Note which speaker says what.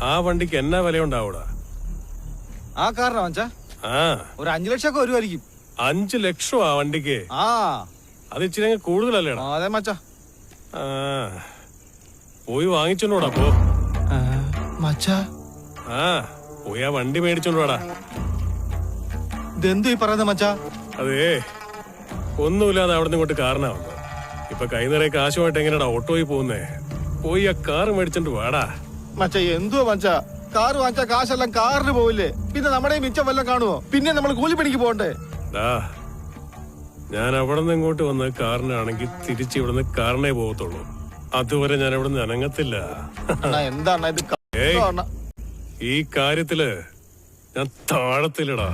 Speaker 1: ആ വണ്ടിക്ക് എന്നാ വിലയുണ്ടാവൂടാ?
Speaker 2: ആ കാരണ മച്ചാ ഒരു 5 ലക്ഷമൊക്കെ വരുമായിരിക്കും.
Speaker 1: 5 ലക്ഷം ആ വണ്ടിക്ക്?
Speaker 2: ആ
Speaker 1: അത് ഇച്ചിരി കൂടുതലല്ലേടാ?
Speaker 2: അതെ മച്ചാ.
Speaker 1: പോയി വാങ്ങിച്ചോണ്ടോടാ പോ.
Speaker 2: മച്ചാ
Speaker 1: പോയി ആ വണ്ടി മേടിച്ചോണ്ടോടാ.
Speaker 2: ഇതെന്തു ഈ പറയുന്നത് മച്ചാ?
Speaker 1: അതേ ഒന്നുമില്ലാതെ അവിടെ നിന്ന് ഇങ്ങോട്ട് കാറിനാ വന്നത്. ഇപ്പൊ കൈ നിറയെ കാശുമായിട്ട് എങ്ങനെയാടാ ഓട്ടോയിൽ പോകുന്നേ? പോയി ആ കാറ് മേടിച്ചോണ്ട് വാടാ.
Speaker 2: മച്ചാ എന്തുവാ മച്ചാ, കാറ് വാങ്ങിച്ചാ കാശെല്ലാം കാറിന് പോവില്ലേ? പിന്നെ നമ്മുടെ മിച്ചം വല്ലതും കാണുമോ? പിന്നെ നമ്മൾ കൂലിപ്പണിക്ക് പോകണ്ടേ?
Speaker 1: ഞാൻ അവിടെ നിന്ന് ഇങ്ങോട്ട് വന്ന് കാറിനാണെങ്കിൽ തിരിച്ച് ഇവിടുന്ന് കാറിനേ പോകത്തുള്ളൂ. അതുവരെ ഞാൻ ഇവിടെ നിന്ന് അനങ്ങത്തില്ല.
Speaker 2: എന്താണ് ഇത്?
Speaker 1: ഈ കാര്യത്തില് ഞാൻ താഴത്തില്ലടാ.